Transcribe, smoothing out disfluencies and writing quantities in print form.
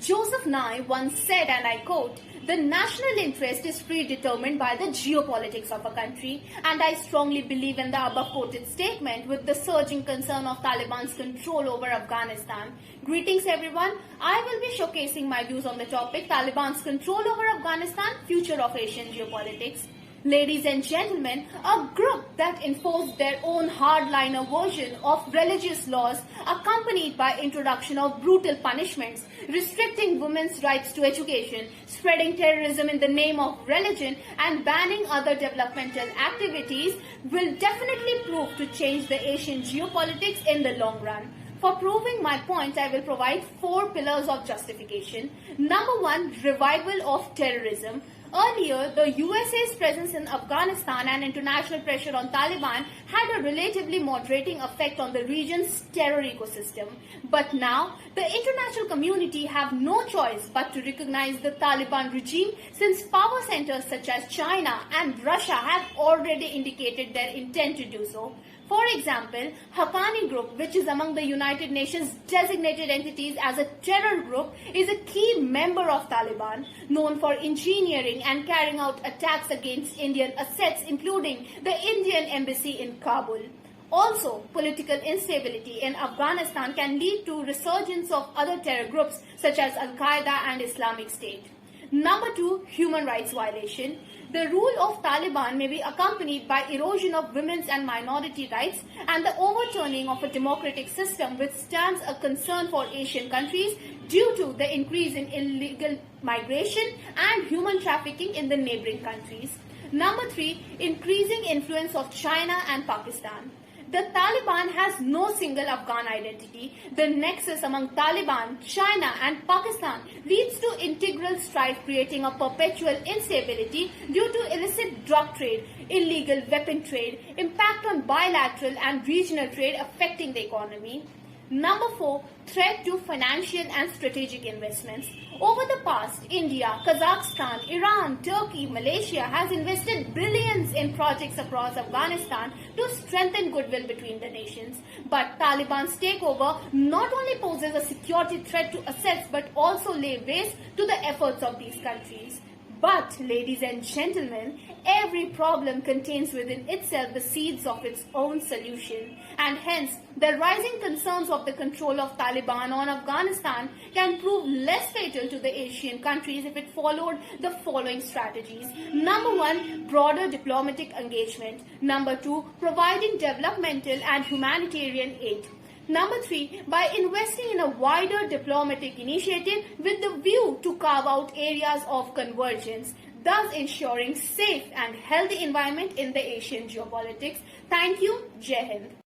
Joseph Nye once said, and I quote, "The national interest is predetermined by the geopolitics of a country," and I strongly believe in the above quoted statement with the surging concern of Taliban's control over Afghanistan. Greetings everyone, I will be showcasing my views on the topic Taliban's control over Afghanistan, future of Asian geopolitics. Ladies and gentlemen, a group that enforced their own hardliner version of religious laws accompanied by introduction of brutal punishments, restricting women's rights to education, spreading terrorism in the name of religion and banning other developmental activities will definitely prove to change the Asian geopolitics in the long run. For proving my point, I will provide 4 pillars of justification. Number 1, revival of terrorism. Earlier, the USA's presence in Afghanistan and international pressure on Taliban had a relatively moderating effect on the region's terror ecosystem. But now, the international community have no choice but to recognize the Taliban regime since power centers such as China and Russia have already indicated their intent to do so. For example, Haqqani Group, which is among the United Nations designated entities as a terror group, is a key member of Taliban, known for engineering and carrying out attacks against Indian assets, including the Indian embassy in Kabul. Also, political instability in Afghanistan can lead to resurgence of other terror groups such as Al-Qaeda and Islamic State. Number 2, human rights violation. The rule of Taliban may be accompanied by erosion of women's and minority rights and the overturning of a democratic system, which stands a concern for Asian countries due to the increase in illegal migration and human trafficking in the neighboring countries. Number 3, increasing influence of China and Pakistan. The Taliban has no single Afghan identity. The nexus among Taliban, China and Pakistan leads to integral strife, creating a perpetual instability due to illicit drug trade, illegal weapon trade, impact on bilateral and regional trade affecting the economy. Number 4, threat to financial and strategic investments. Over the past, India, Kazakhstan, Iran, Turkey, Malaysia has invested billions in projects across Afghanistan to strengthen goodwill between the nations. But Taliban's takeover not only poses a security threat to assets but also lay waste to the efforts of these countries. But, ladies and gentlemen, every problem contains within itself the seeds of its own solution, and hence the rising concerns of the control of Taliban on Afghanistan can prove less fatal to the Asian countries if it followed the following strategies. Number 1, broader diplomatic engagement. Number 2, providing developmental and humanitarian aid. Number 3, by investing in a wider diplomatic initiative with the view to carve out areas of convergence, thus ensuring safe and healthy environment in the Asian geopolitics. Thank you. Jai Hind.